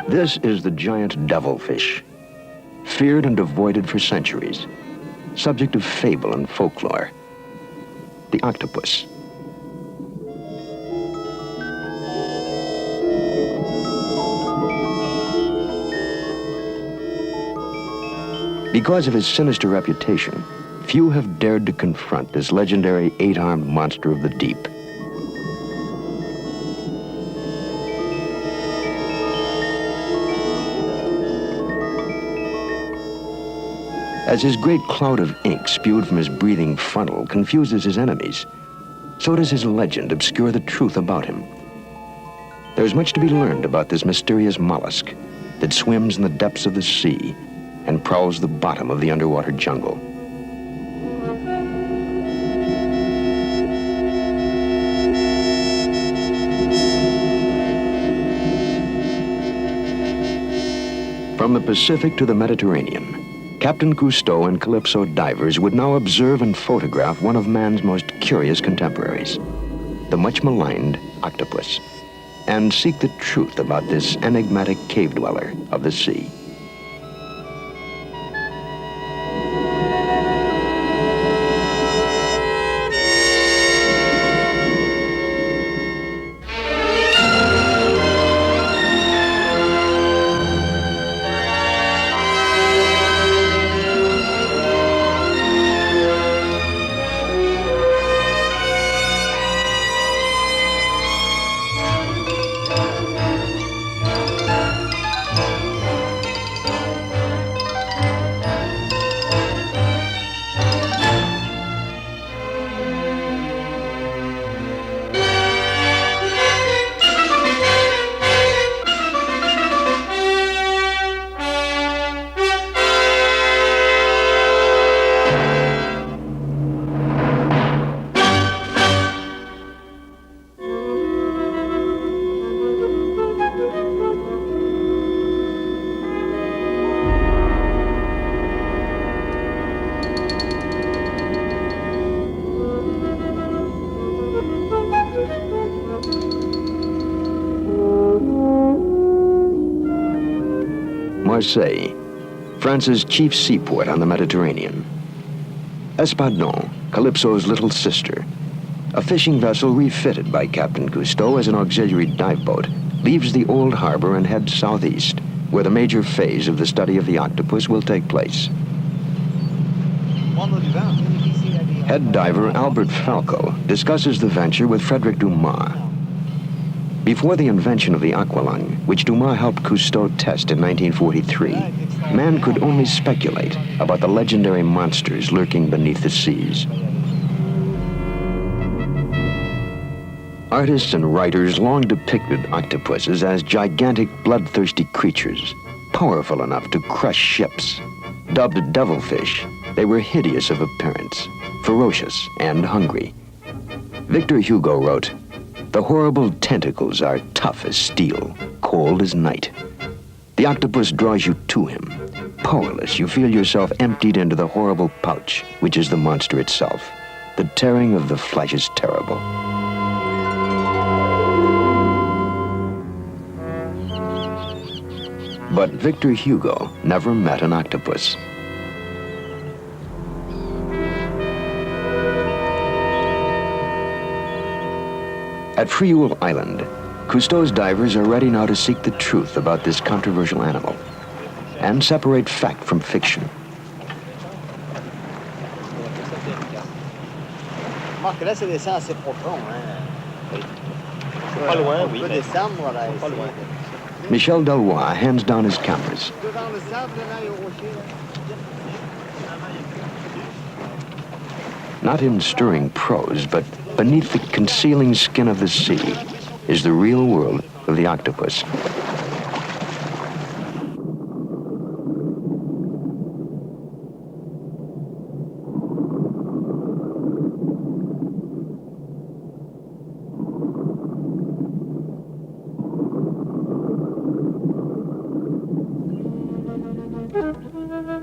This is the giant devilfish, feared and avoided for centuries, subject of fable and folklore, the octopus. Because of his sinister reputation, few have dared to confront this legendary 8-armed monster of the deep. As his great cloud of ink spewed from his breathing funnel confuses his enemies, so does his legend obscure the truth about him. There's much to be learned about this mysterious mollusk that swims in the depths of the sea and prowls the bottom of the underwater jungle. From the Pacific to the Mediterranean, Captain Cousteau and Calypso divers would now observe and photograph one of man's most curious contemporaries, the much maligned octopus, and seek the truth about this enigmatic cave dweller of the sea. Marseille, France's chief seaport on the Mediterranean. Espadon, Calypso's little sister, a fishing vessel refitted by Captain Cousteau as an auxiliary dive boat, leaves the old harbor and heads southeast, where the major phase of the study of the octopus will take place. Head diver Albert Falco discusses the venture with Frederick Dumas. Before the invention of the aqualung, which Dumas helped Cousteau test in 1943, man could only speculate about the legendary monsters lurking beneath the seas. Artists and writers long depicted octopuses as gigantic, bloodthirsty creatures, powerful enough to crush ships. Dubbed devilfish, they were hideous of appearance, ferocious and hungry. Victor Hugo wrote, "The horrible tentacles are tough as steel, cold as night. The octopus draws you to him. Powerless, you feel yourself emptied into the horrible pouch, which is the monster itself. The tearing of the flesh is terrible." But Victor Hugo never met an octopus. At Frioul Island, Cousteau's divers are ready now to seek the truth about this controversial animal and separate fact from fiction. Marc, là, ça descend assez profond, hein? Pas loin, oui. On peut descendre, voilà. Michel Deloy hands down his cameras. Not in stirring prose, but beneath the concealing skin of the sea is the real world of the octopus.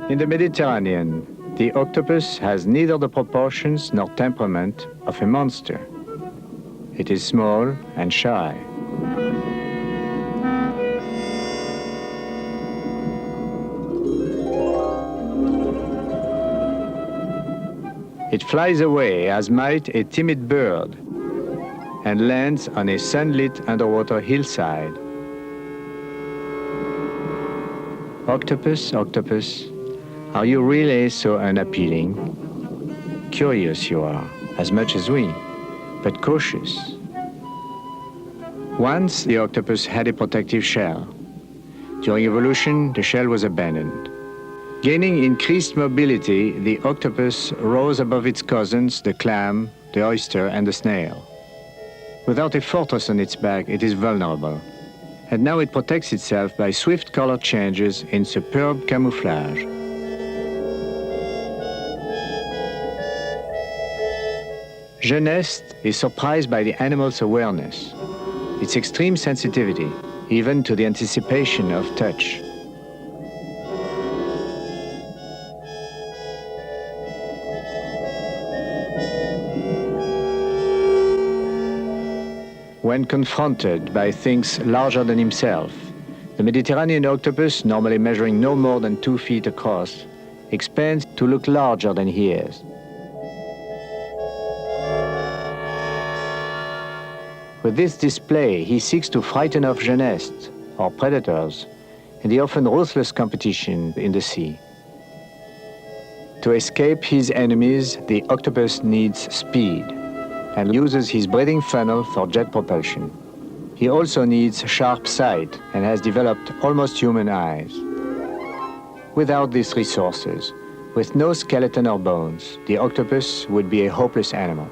In the Mediterranean, the octopus has neither the proportions nor temperament of a monster. It is small and shy. It flies away as might a timid bird and lands on a sunlit underwater hillside. Octopus, octopus, are you really so unappealing? Curious you are, as much as we, but cautious. Once the octopus had a protective shell. During evolution, the shell was abandoned. Gaining increased mobility, the octopus rose above its cousins, the clam, the oyster, and the snail. Without a fortress on its back, it is vulnerable. And now it protects itself by swift color changes in superb camouflage. Jacques is surprised by the animal's awareness, its extreme sensitivity, even to the anticipation of touch. When confronted by things larger than himself, the Mediterranean octopus, normally measuring no more than 2 feet across, expands to look larger than he is. With this display, he seeks to frighten off jeunesses, or predators, in the often ruthless competition in the sea. To escape his enemies, the octopus needs speed and uses his breathing funnel for jet propulsion. He also needs sharp sight and has developed almost human eyes. Without these resources, with no skeleton or bones, the octopus would be a hopeless animal.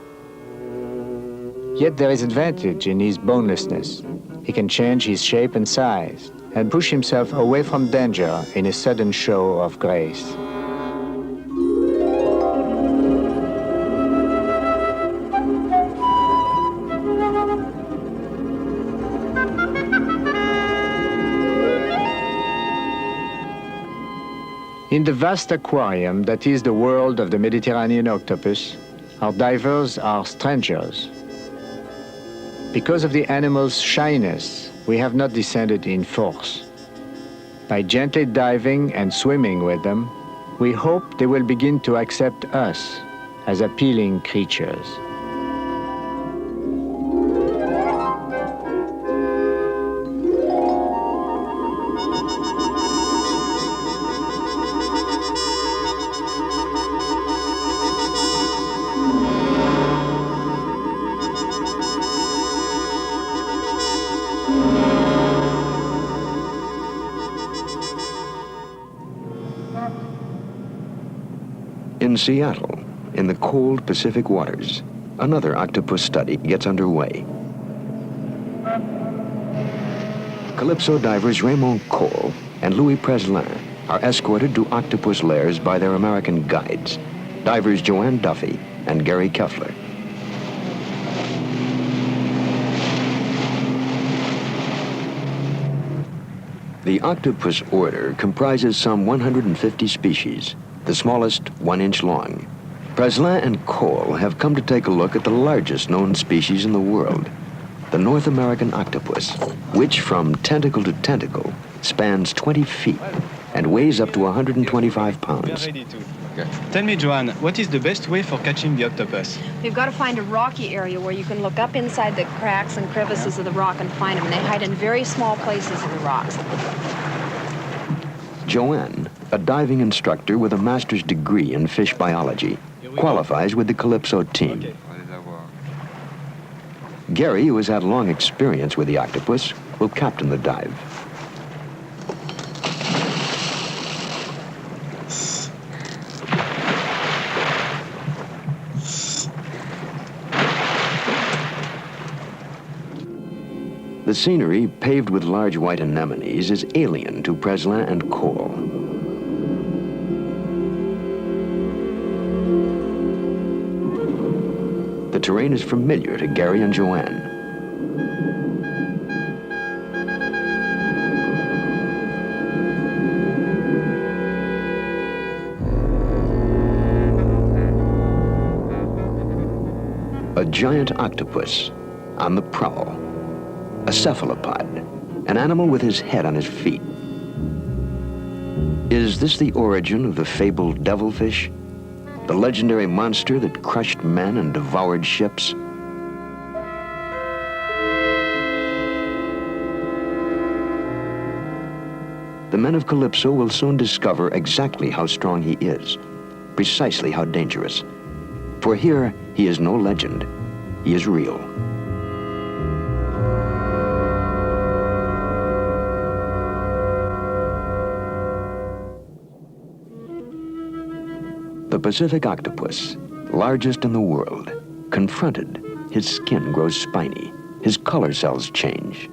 Yet there is advantage in his bonelessness. He can change his shape and size and push himself away from danger in a sudden show of grace. In the vast aquarium that is the world of the Mediterranean octopus, our divers are strangers. Because of the animal's shyness, we have not descended in force. By gently diving and swimming with them, we hope they will begin to accept us as appealing creatures. In Seattle, in the cold Pacific waters, another octopus study gets underway. Calypso divers Raymond Cole and Louis Preslin are escorted to octopus lairs by their American guides, divers Joanne Duffy and Gary Keffler. The octopus order comprises some 150 species, the smallest 1 inch long. Preslin and Cole have come to take a look at the largest known species in the world, the North American octopus, which from tentacle to tentacle spans 20 feet and weighs up to 125 pounds. Tell me, Joanne, what is the best way for catching the octopus? You've got to find a rocky area where you can look up inside the cracks and crevices of the rock and find them. And they hide in very small places in the rocks. Joanne, a diving instructor with a master's degree in fish biology, qualifies with the Calypso team. Gary, who has had long experience with the octopus, will captain the dive. The scenery, paved with large white anemones, is alien to Preslin and Cole. The terrain is familiar to Gary and Joanne. A giant octopus on the prowl. A cephalopod, an animal with his head on his feet. Is this the origin of the fabled devilfish? the legendary monster that crushed men and devoured ships? The men of Calypso will soon discover exactly how strong he is, precisely how dangerous. For here, he is no legend, he is real. The Pacific octopus, largest in the world, confronted, his skin grows spiny, his color cells change.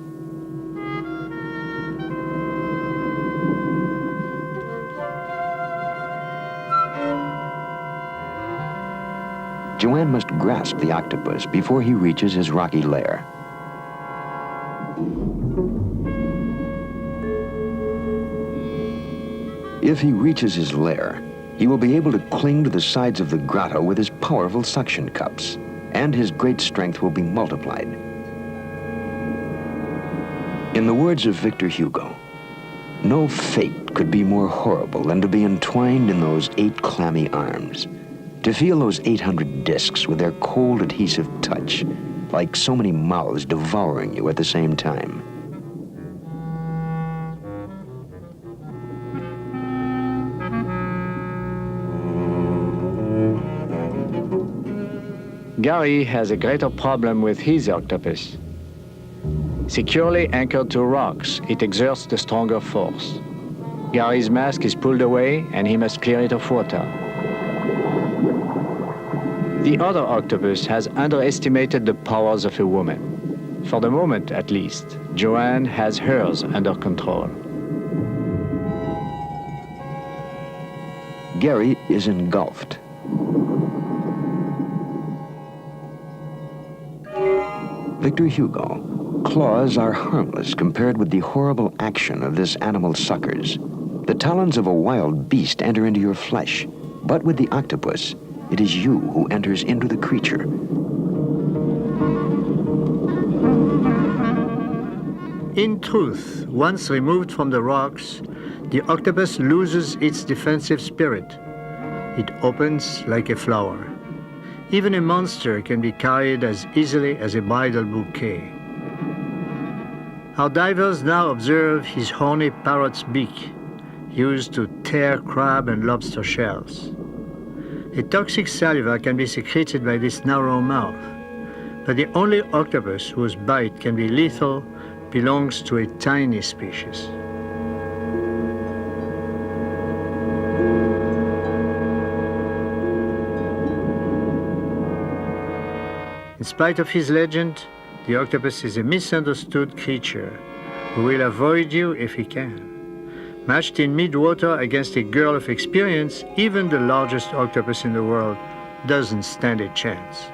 Joanne must grasp the octopus before he reaches his rocky lair. If he reaches his lair, he will be able to cling to the sides of the grotto with his powerful suction cups, and his great strength will be multiplied. In the words of Victor Hugo, no fate could be more horrible than to be entwined in those 8 clammy arms, to feel those 800 discs with their cold adhesive touch, like so many mouths devouring you at the same time. Gary has a greater problem with his octopus. Securely anchored to rocks, it exerts the stronger force. Gary's mask is pulled away and he must clear it of water. The other octopus has underestimated the powers of a woman. For the moment, at least, Joanne has hers under control. Gary is engulfed. Victor Hugo, claws are harmless compared with the horrible action of this animal's suckers. The talons of a wild beast enter into your flesh, but with the octopus, it is you who enters into the creature. In truth, once removed from the rocks, the octopus loses its defensive spirit. It opens like a flower. Even a monster can be carried as easily as a bridal bouquet. Our divers now observe his horny parrot's beak, used to tear crab and lobster shells. A toxic saliva can be secreted by this narrow mouth, but the only octopus whose bite can be lethal belongs to a tiny species. In spite of his legend, the octopus is a misunderstood creature who will avoid you if he can. Matched in mid-water against a girl of experience, even the largest octopus in the world doesn't stand a chance.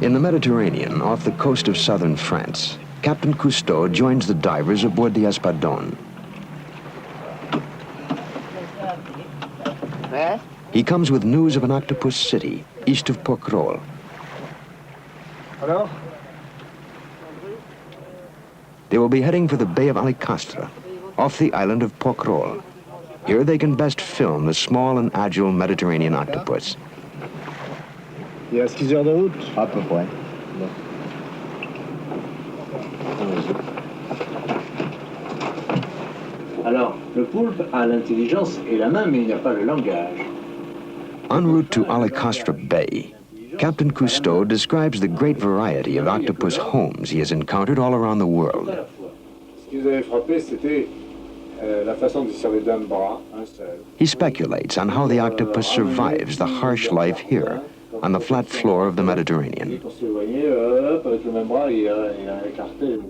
In the Mediterranean, off the coast of southern France, Captain Cousteau joins the divers aboard the Espadon. He comes with news of an octopus city, east of Pocrol. Hello? They will be heading for the Bay of Alicastre, off the island of Pocrol. Here they can best film the small and agile Mediterranean octopus. Il reste 6 heures de route? À peu près. Alors, le poulpe a l'intelligence et la main, mais il n'a pas le langage. En route to Alicastre Bay, Captain Cousteau describes the great variety of octopus homes he has encountered all around the world. Ce qui vous avait frappé, c'était la façon de servir d'un bras, un seul. He speculates on how the octopus survives the harsh life here on the flat floor of the Mediterranean. Pour s'éloigner, avec le même bras, il a écarté.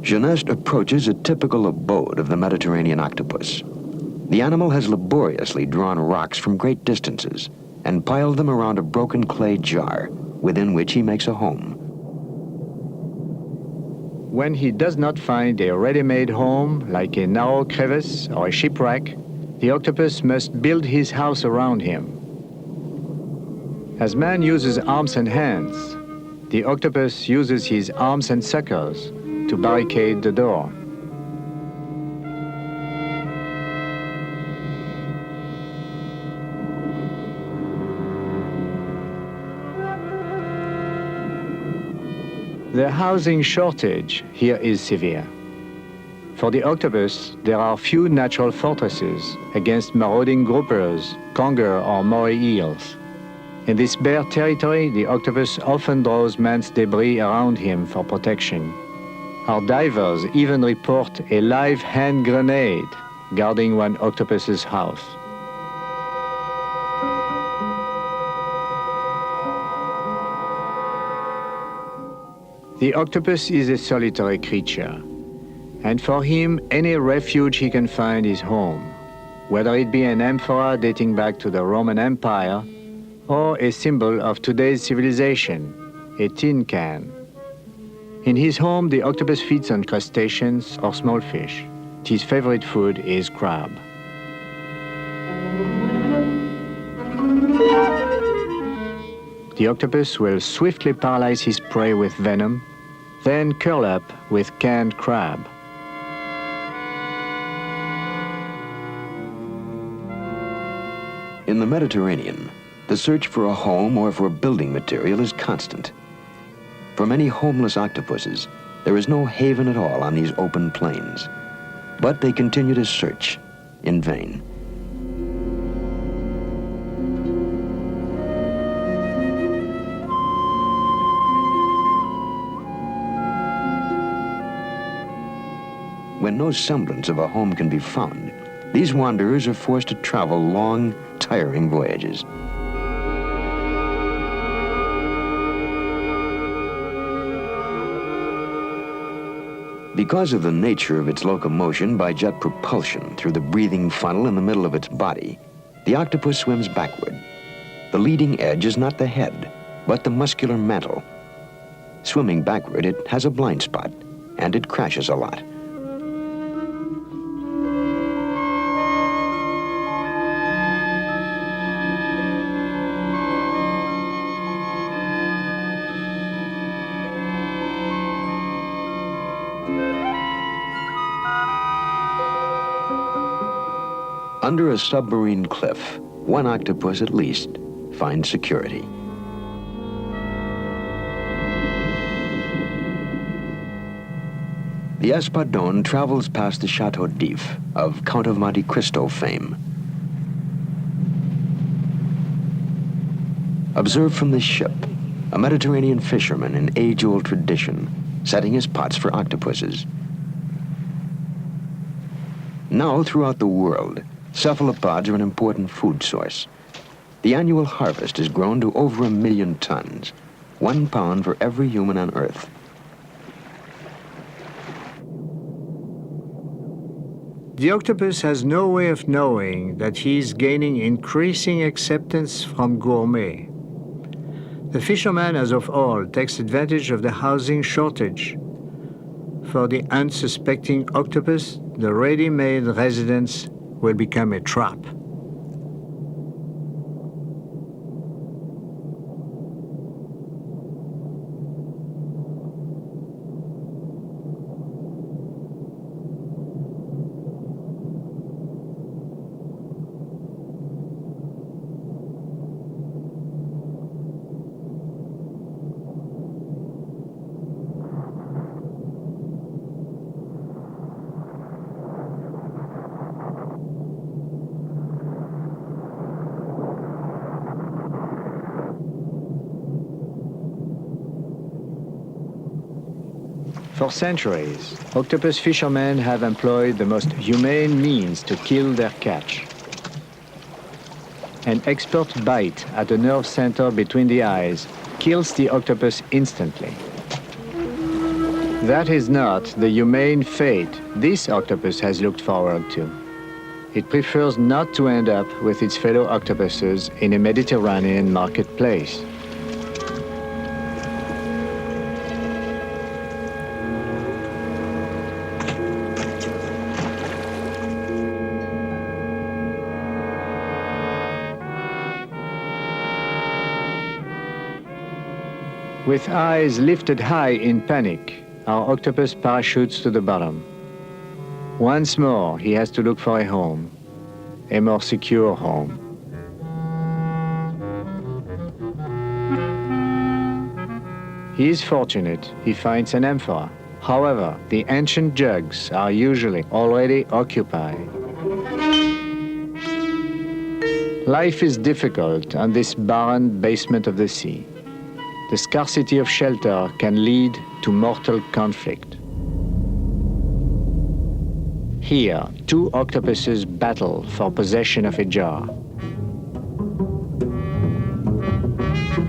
Jeunesse approaches a typical abode of the Mediterranean octopus. The animal has laboriously drawn rocks from great distances and piled them around a broken clay jar, within which he makes a home. When he does not find a ready-made home, like a narrow crevice or a shipwreck, the octopus must build his house around him. As man uses arms and hands, The octopus uses his arms and suckers to barricade the door. The housing shortage here is severe. For the octopus, there are few natural fortresses against marauding groupers, conger or moray eels. In this bare territory, the octopus often draws man's debris around him for protection. Our divers even report a live hand grenade guarding one octopus's house. The octopus is a solitary creature, and for him, any refuge he can find is home, whether it be an amphora dating back to the Roman Empire or a symbol of today's civilization, a tin can. In his home, the octopus feeds on crustaceans or small fish. His favorite food is crab. The octopus will swiftly paralyze his prey with venom, then curl up with canned crab. In the Mediterranean, the search for a home or for building material is constant. For many homeless octopuses, there is no haven at all on these open plains, but they continue to search in vain. When no semblance of a home can be found, these wanderers are forced to travel long, tiring voyages. Because of the nature of its locomotion by jet propulsion through the breathing funnel in the middle of its body, the octopus swims backward. The leading edge is not the head, but the muscular mantle. Swimming backward, it has a blind spot, and it crashes a lot. Under a submarine cliff, one octopus at least finds security. The Espadon travels past the Chateau d'If of Count of Monte Cristo fame. Observed from this ship, a Mediterranean fisherman in age-old tradition, setting his pots for octopuses. Now, throughout the world, cephalopods are an important food source. The annual harvest is grown to over 1 million tons, 1 pound for every human on Earth. The octopus has no way of knowing that he is gaining increasing acceptance from gourmet. The fisherman, as of old, takes advantage of the housing shortage. For the unsuspecting octopus, the ready-made residence will become a trap. For centuries, octopus fishermen have employed the most humane means to kill their catch. An expert bite at the nerve center between the eyes kills the octopus instantly. That is not the humane fate this octopus has looked forward to. It prefers not to end up with its fellow octopuses in a Mediterranean marketplace. With eyes lifted high in panic, our octopus parachutes to the bottom. Once more, he has to look for a home, a more secure home. He is fortunate, he finds an amphora. However, the ancient jugs are usually already occupied. Life is difficult on this barren basement of the sea. The scarcity of shelter can lead to mortal conflict. Here, two octopuses battle for possession of a jar.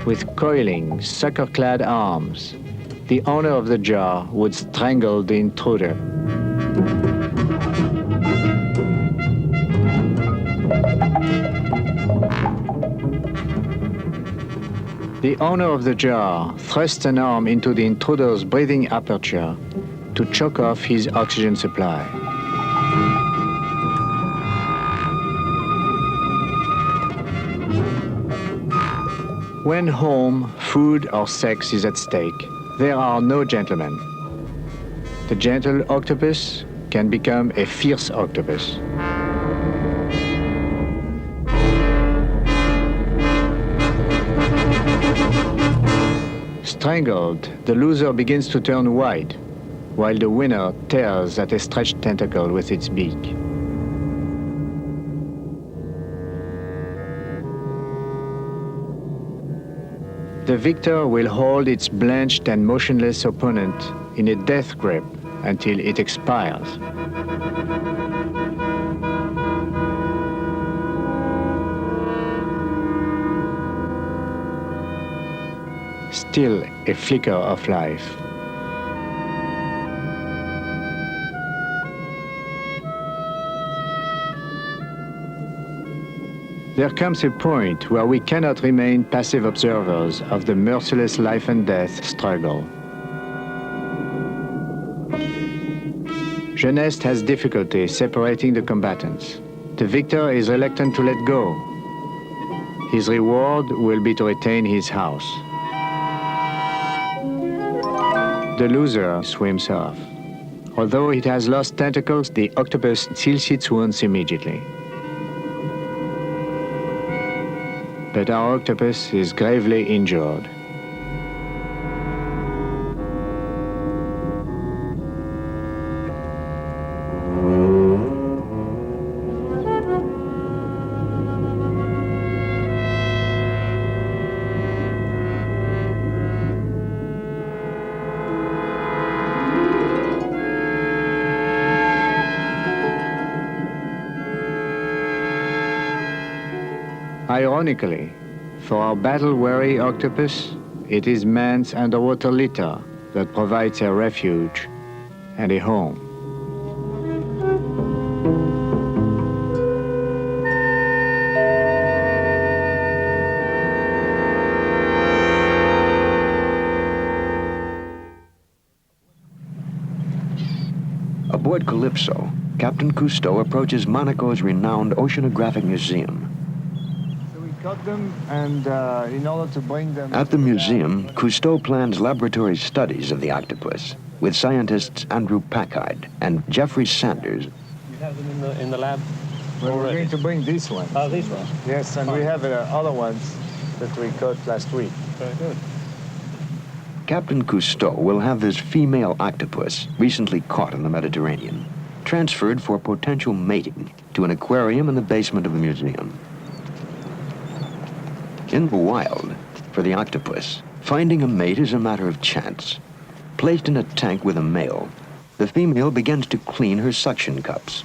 With coiling, sucker-clad arms, the owner of the jar would strangle the intruder. The owner of the jar thrusts an arm into the intruder's breathing aperture to choke off his oxygen supply. When home, food, or sex is at stake, there are no gentlemen. The gentle octopus can become a fierce octopus. Strangled, the loser begins to turn white, while the winner tears at a stretched tentacle with its beak. The victor will hold its blanched and motionless opponent in a death grip until it expires. Still a flicker of life. There comes a point where we cannot remain passive observers of the merciless life and death struggle. Geneste has difficulty separating the combatants. The victor is reluctant to let go. His reward will be to retain his house. The loser swims off. Although it has lost tentacles, the octopus seals its wounds immediately. But our octopus is gravely injured. Ironically, for our battle-weary octopus, it is man's underwater litter that provides a refuge and a home. Aboard Calypso, Captain Cousteau approaches Monaco's renowned oceanographic museum. Cut them, and in order to bring them... At the museum, Cousteau plans laboratory studies of the octopus with scientists Andrew Packard and Jeffrey Sanders. You have them in the lab? Well, we're going to bring these ones. Oh, these ones? Yes, and we have other ones that we caught last week. Very good. Captain Cousteau will have this female octopus, recently caught in the Mediterranean, transferred for potential mating to an aquarium in the basement of the museum. In the wild, for the octopus, finding a mate is a matter of chance. Placed in a tank with a male, the female begins to clean her suction cups,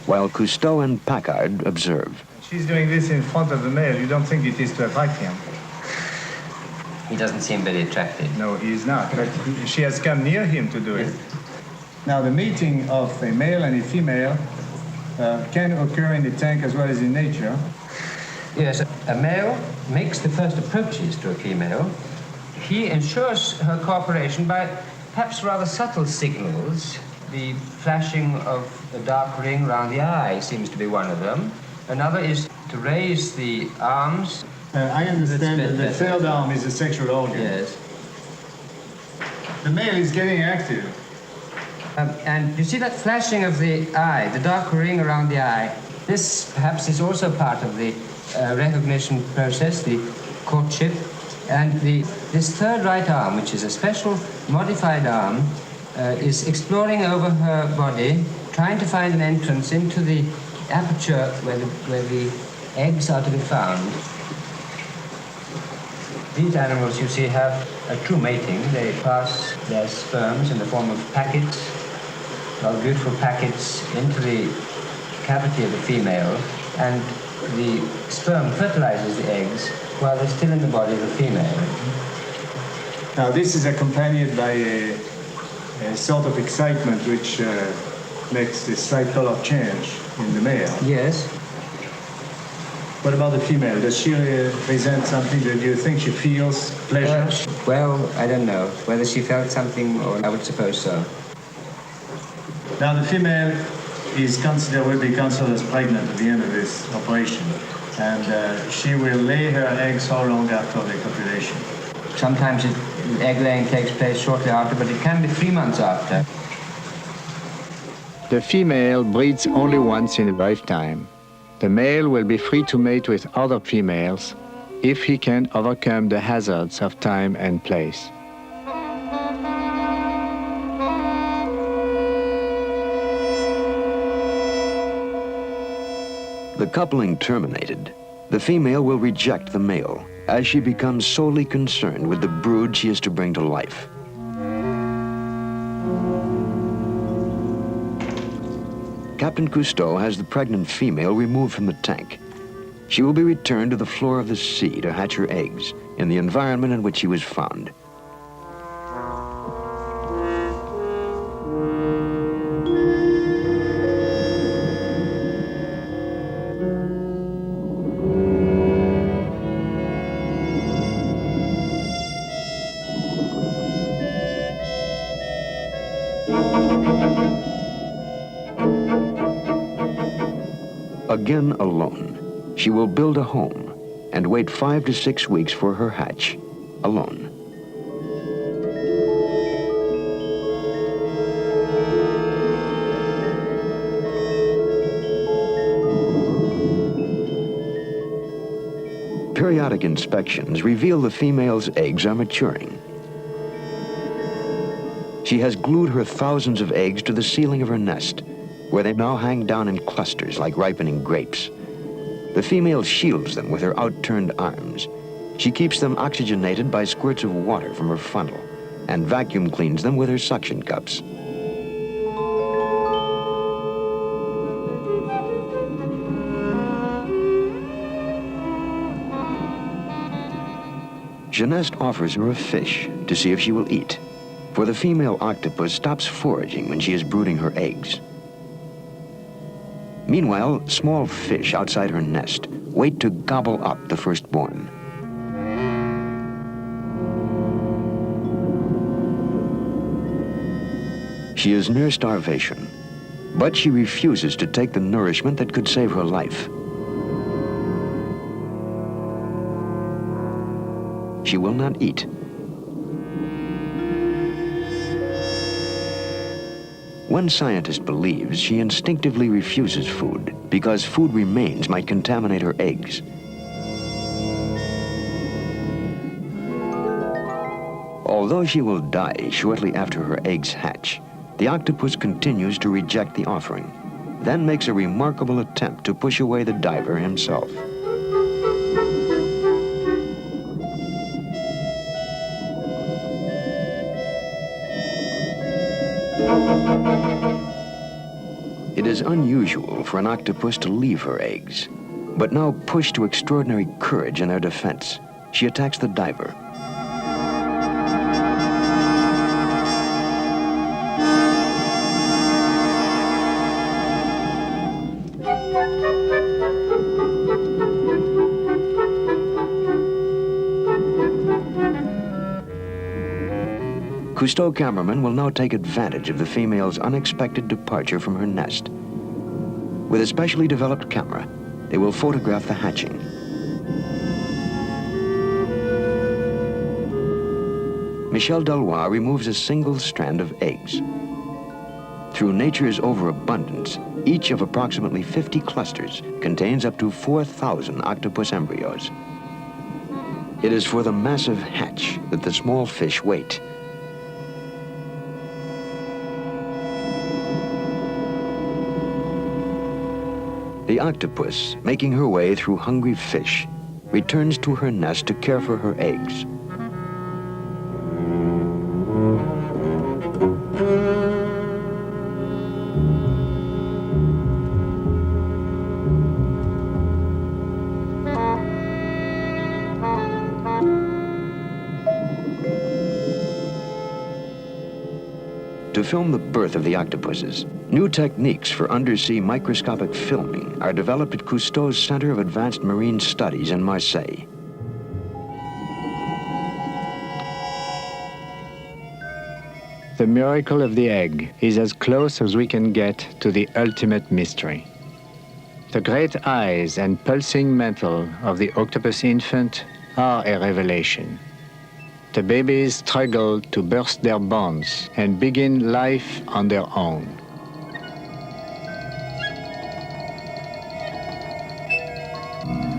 while Cousteau and Packard observe. She's doing this in front of the male. You don't think it is to attract him? He doesn't seem very attractive. No, he is not. But she has come near him to do it. Now, the meeting of a male and a female can occur in the tank as well as in nature. Yes, a male makes the first approaches to a female. He ensures her cooperation by perhaps rather subtle signals. The flashing of a dark ring round the eye seems to be one of them. Another is to raise the arms. I understand that the third arm is a sexual organ. Yes. The male is getting active. And you see that flashing of the eye, the dark ring around the eye. This perhaps is also part of the recognition process, the courtship. And this third right arm, which is a special modified arm, is exploring over her body, trying to find an entrance into the aperture where the eggs are to be found. These animals, you see, have a true mating. They pass their sperms in the form of packets, beautiful packets, into the cavity of the female, and the sperm fertilizes the eggs while they're still in the body of the female. Now, this is accompanied by a sort of excitement which makes this slight color change in the male. Yes. What about the female? Does she present something? Do you think she feels pleasure? Well, I don't know whether she felt something, or I would suppose so. Now, the female will be considered as pregnant at the end of this operation, and she will lay her eggs how long after the copulation? Sometimes egg laying takes place shortly after, but it can be 3 months after. The female breeds only once in a lifetime. The male will be free to mate with other females if he can overcome the hazards of time and place. The coupling terminated, the female will reject the male as she becomes solely concerned with the brood she is to bring to life. Captain Cousteau has the pregnant female removed from the tank. She will be returned to the floor of the sea to hatch her eggs in the environment in which she was found. Again alone, she will build a home and wait 5 to 6 weeks for her hatch, alone. Periodic inspections reveal the female's eggs are maturing. She has glued her thousands of eggs to the ceiling of her nest, where they now hang down in clusters like ripening grapes. The female shields them with her outturned arms. She keeps them oxygenated by squirts of water from her funnel and vacuum cleans them with her suction cups. Jacques offers her a fish to see if she will eat, for the female octopus stops foraging when she is brooding her eggs. Meanwhile, small fish outside her nest wait to gobble up the firstborn. She is near starvation, but she refuses to take the nourishment that could save her life. She will not eat. One scientist believes she instinctively refuses food because food remains might contaminate her eggs. Although she will die shortly after her eggs hatch, the octopus continues to reject the offering, then makes a remarkable attempt to push away the diver himself. It is unusual for an octopus to leave her eggs, but now pushed to extraordinary courage in their defense, she attacks the diver. Cousteau cameramen will now take advantage of the female's unexpected departure from her nest. With a specially developed camera, they will photograph the hatching. Michel Delois removes a single strand of eggs. Through nature's overabundance, each of approximately 50 clusters contains up to 4,000 octopus embryos. It is for the massive hatch that the small fish wait. The octopus, making her way through hungry fish, returns to her nest to care for her eggs. To film the birth of the octopuses, new techniques for undersea microscopic filming are developed at Cousteau's Center of Advanced Marine Studies in Marseille. The miracle of the egg is as close as we can get to the ultimate mystery. The great eyes and pulsing mantle of the octopus infant are a revelation. The babies struggle to burst their bonds and begin life on their own.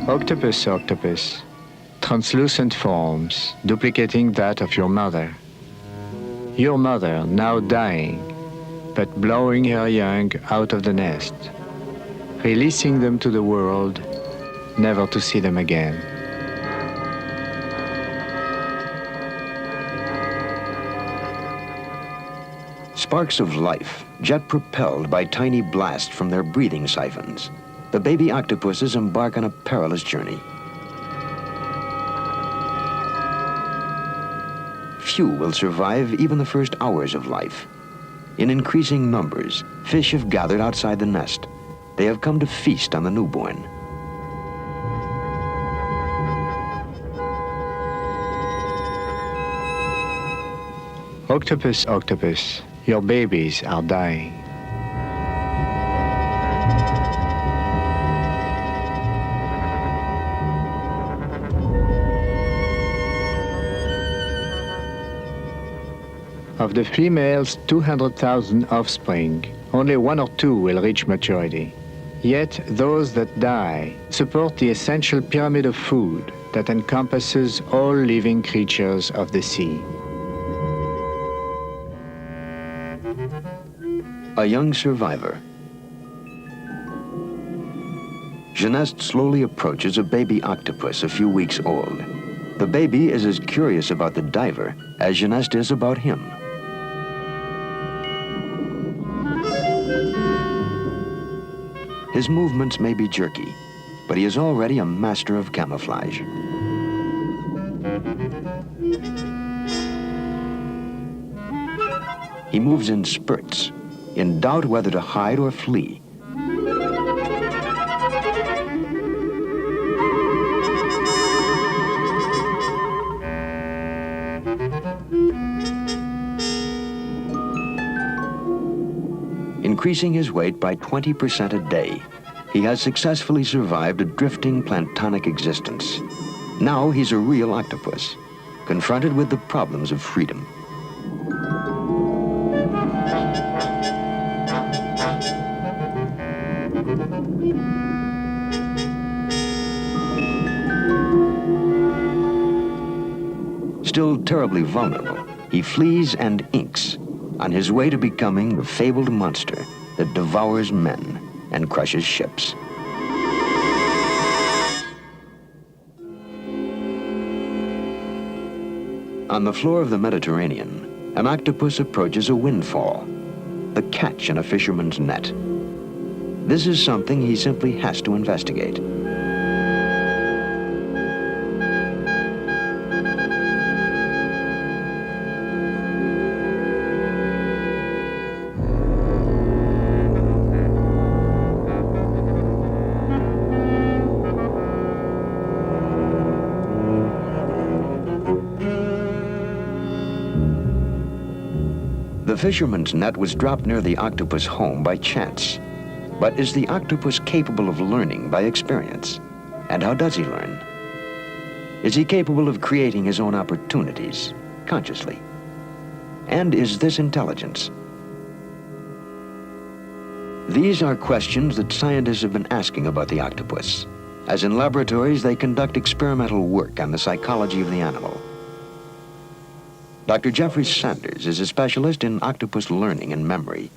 Octopus, octopus, translucent forms duplicating that of your mother. Your mother now dying, but blowing her young out of the nest, releasing them to the world, never to see them again. Sparks of life, jet-propelled by tiny blasts from their breathing siphons. The baby octopuses embark on a perilous journey. Few will survive even the first hours of life. In increasing numbers, fish have gathered outside the nest. They have come to feast on the newborn. Octopus, octopus, your babies are dying. Of the female's 200,000 offspring, only 1 or 2 will reach maturity. Yet those that die support the essential pyramid of food that encompasses all living creatures of the sea. A young survivor. Jeunesse slowly approaches a baby octopus a few weeks old. The baby is as curious about the diver as Jeunesse is about him. His movements may be jerky, but he is already a master of camouflage. He moves in spurts, in doubt whether to hide or flee. Increasing his weight by 20% a day, he has successfully survived a drifting planktonic existence. Now he's a real octopus, confronted with the problems of freedom. Still terribly vulnerable, he flees and inks on his way to becoming the fabled monster that devours men and crushes ships. On the floor of the Mediterranean, an octopus approaches a windfall, the catch in a fisherman's net. This is something he simply has to investigate. The fisherman's net was dropped near the octopus home by chance. But is the octopus capable of learning by experience? And how does he learn? Is he capable of creating his own opportunities? consciously? And is this intelligence? These are questions that scientists have been asking about the octopus, as in laboratories they conduct experimental work on the psychology of the animal. Dr. Jeffrey Sanders is a specialist in octopus learning and memory.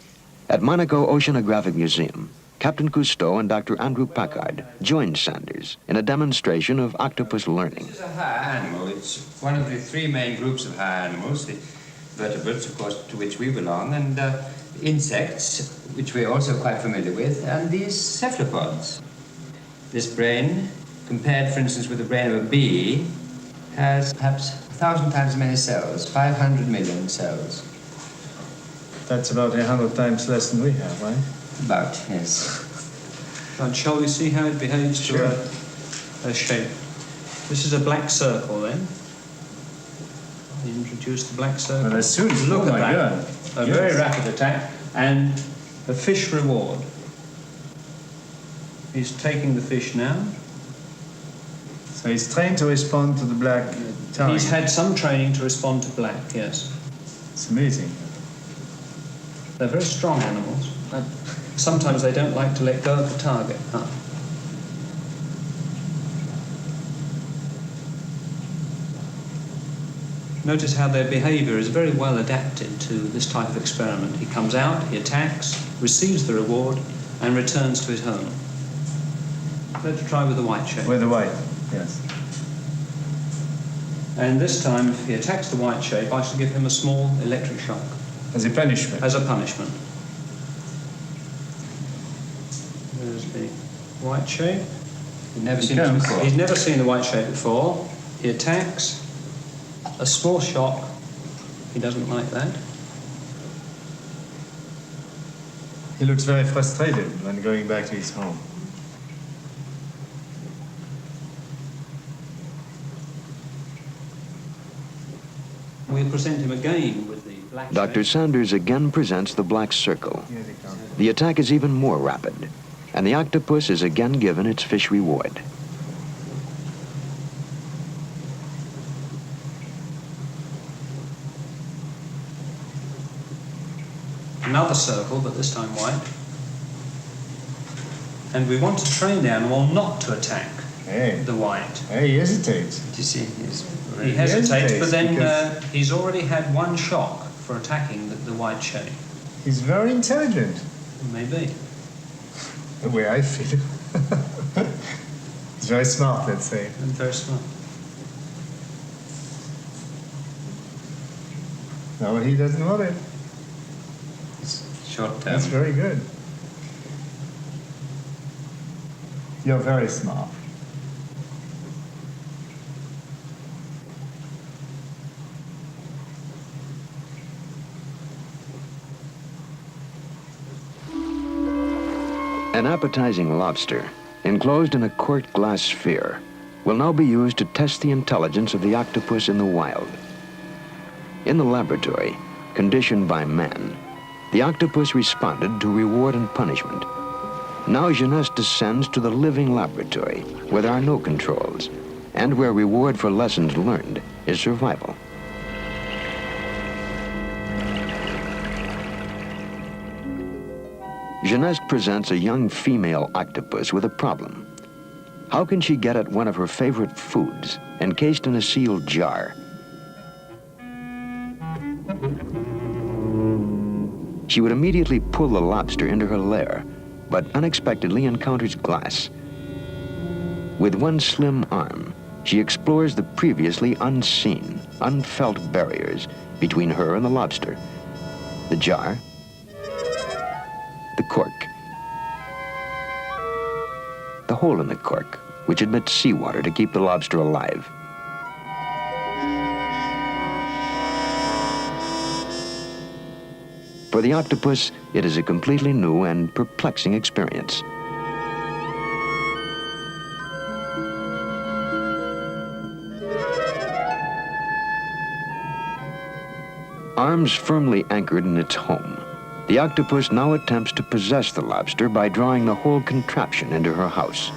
At Monaco Oceanographic Museum, Captain Cousteau and Dr. Andrew Packard joined Sanders in a demonstration of octopus learning. This is a higher animal. It's one of the three main groups of higher animals, the vertebrates, of course, to which we belong, and insects, which we're also quite familiar with, and these cephalopods. This brain, compared, for instance, with the brain of a bee, has perhaps 1,000 times as many cells, 500 million cells. That's about 100 times less than we have, right? About, yes. And shall we see how it behaves to a shape? This is a black circle then. Introduce the black circle. Well, as soon as look at that, God. a very rapid attack and a fish reward. He's taking the fish now. So he's trained to respond to the black target. He's had some training to respond to black, yes. It's amazing. They're very strong animals. Sometimes they don't like to let go of the target. Notice how their behavior is very well adapted to this type of experiment. He comes out, he attacks, receives the reward, and returns to his home. Let's try with the white shape. With the white, yes. And this time, if he attacks the white shape, I shall give him a small electric shock. As a punishment? As a punishment. There's the white shape. He's never seen this before. He's never seen the white shape before. He attacks. A small shock. He doesn't like that. He looks very frustrated when going back to his home. We present him again with the black Dr. shape. Sanders again presents the black circle. The attack is even more rapid, and the octopus is again given its fish reward. Another circle, but this time white. And we want to train the animal not to attack the white. Hey, he hesitates. Do you see? He hesitates, but then he's already had one shock for attacking the white shape. He's very intelligent. Maybe. The way I feel. He's very smart, let's say. And very smart. No, he doesn't want it. Short term. That's very good. You're very smart. An appetizing lobster, enclosed in a corked glass sphere, will now be used to test the intelligence of the octopus in the wild. In the laboratory, conditioned by man, the octopus responded to reward and punishment. Now Jeunesse descends to the living laboratory, where there are no controls, and where reward for lessons learned is survival. Jeunesse presents a young female octopus with a problem. How can she get at one of her favorite foods, encased in a sealed jar? She would immediately pull the lobster into her lair, but unexpectedly encounters glass. With one slim arm, she explores the previously unseen, unfelt barriers between her and the lobster. The jar, the cork, the hole in the cork, which admits seawater to keep the lobster alive. For the octopus, it is a completely new and perplexing experience. Arms firmly anchored in its home, the octopus now attempts to possess the lobster by drawing the whole contraption into her house.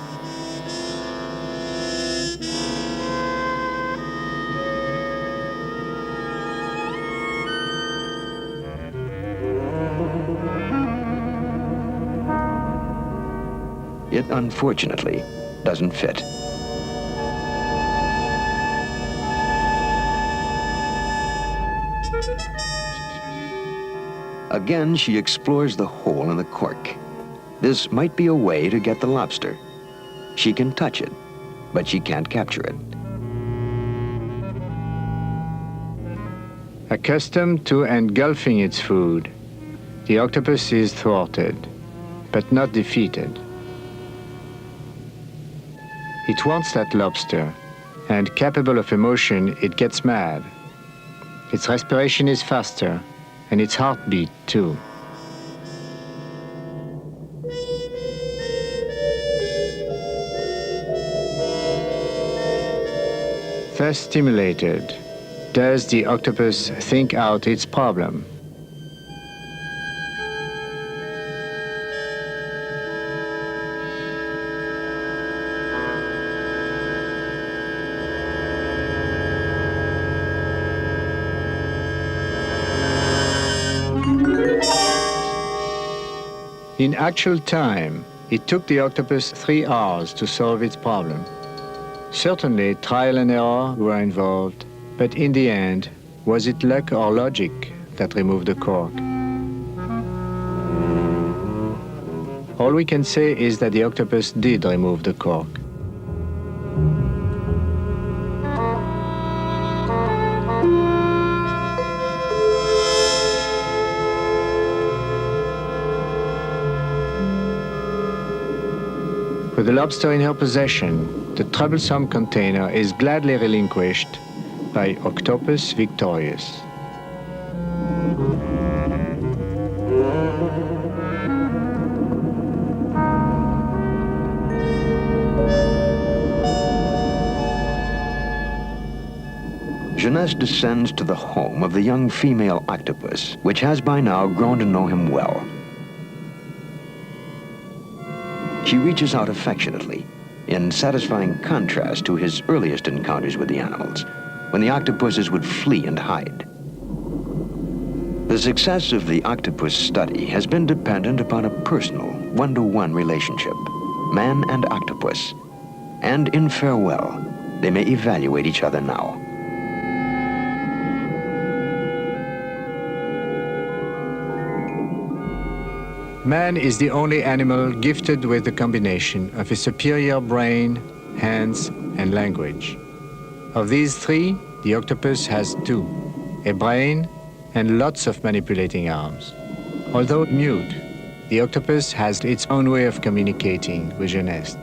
It unfortunately doesn't fit. Again, she explores the hole in the cork. This might be a way to get the lobster. She can touch it, but she can't capture it. Accustomed to engulfing its food, the octopus is thwarted, but not defeated. It wants that lobster, and capable of emotion, it gets mad. Its respiration is faster, and its heartbeat too. Thus stimulated, does the octopus think out its problem? In actual time, it took the octopus 3 hours to solve its problem. Certainly, trial and error were involved, but in the end, was it luck or logic that removed the cork? All we can say is that the octopus did remove the cork. With the lobster in her possession, the troublesome container is gladly relinquished by Octopus victorious. Jeunesse descends to the home of the young female octopus, which has by now grown to know him well. She reaches out affectionately, in satisfying contrast to his earliest encounters with the animals, when the octopuses would flee and hide. The success of the octopus study has been dependent upon a personal, one-to-one relationship, man and octopus. And in farewell, they may evaluate each other now. Man is the only animal gifted with the combination of a superior brain, hands, and language. Of these 3, the octopus has 2, a brain and lots of manipulating arms. Although mute, the octopus has its own way of communicating with Jeunesse.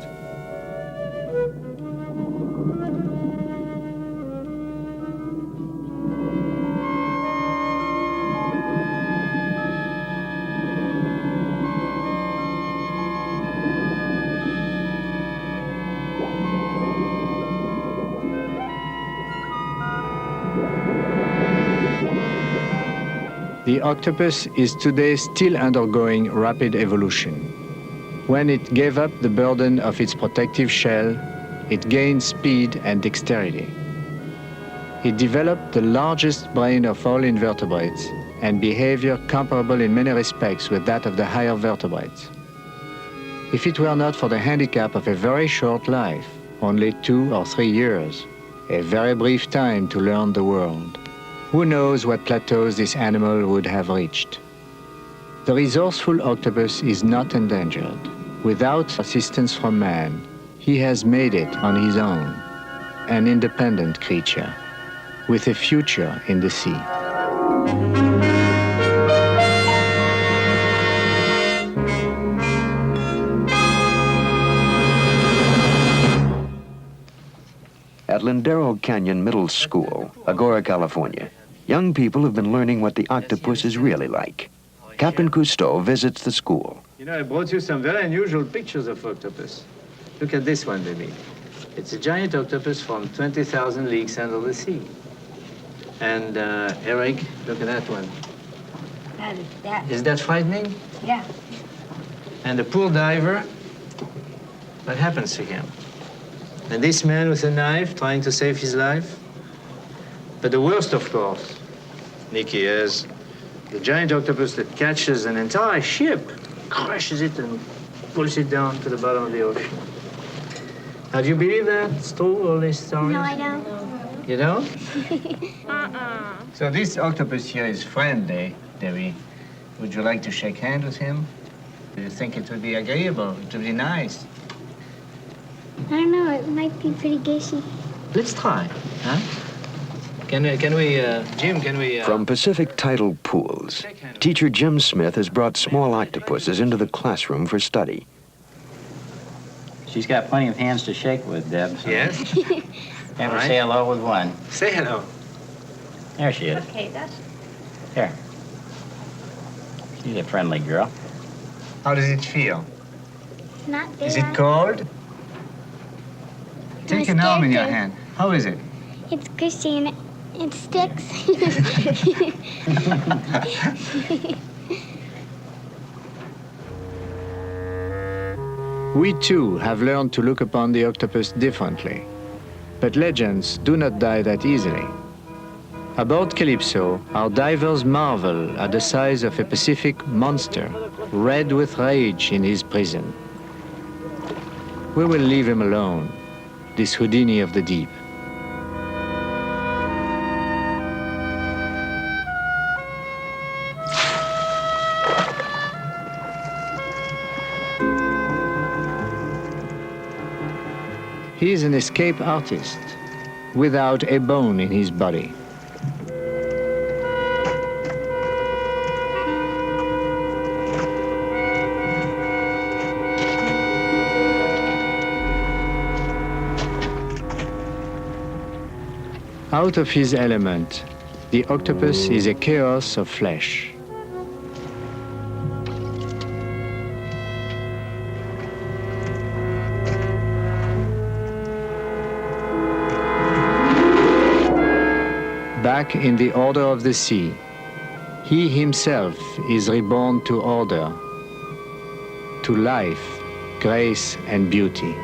The octopus is today still undergoing rapid evolution. When it gave up the burden of its protective shell, it gained speed and dexterity. It developed the largest brain of all invertebrates and behavior comparable in many respects with that of the higher vertebrates. If it were not for the handicap of a very short life, only 2 or 3 years, a very brief time to learn the world, who knows what plateaus this animal would have reached? The resourceful octopus is not endangered. Without assistance from man, he has made it on his own, an independent creature, with a future in the sea. At Lindero Canyon Middle School, Agora, California, young people have been learning what the octopus is really like. Captain Cousteau visits the school. You know, I brought you some very unusual pictures of octopus. Look at this one, baby. It's a giant octopus from 20,000 leagues under the sea. And Eric, look at that one. Is that frightening? Yeah. And the poor diver, what happens to him? And this man with a knife trying to save his life? But the worst, of course, Nicky, is the giant octopus that catches an entire ship, crushes it, and push it down to the bottom of the ocean. Now, do you believe that? It's true, all these stories? No, I don't. You don't? So this octopus here is friendly, Debbie. Would you like to shake hands with him? Do you think it would be agreeable? It would be nice? I don't know. It might be pretty gushy. Let's try, huh? Can we, Jim, can we... From Pacific Tidal Pools, teacher Jim Smith has brought small octopuses into the classroom for study. She's got plenty of hands to shake with, Deb. So Yes? have her say hello with one. Say hello. There she is. Okay, that's... Here. She's a friendly girl. How does it feel? Not bad. Is it cold? Take an arm in your hand. How is it? It's gushy and it sticks. We too have learned to look upon the octopus differently. But legends do not die that easily. Aboard Calypso, our divers marvel at the size of a Pacific monster, red with rage in his prison. We will leave him alone, this Houdini of the deep. He is an escape artist, without a bone in his body. Out of his element, the octopus is a chaos of flesh. Back in the order of the sea, he himself is reborn to order, to life, grace, and beauty.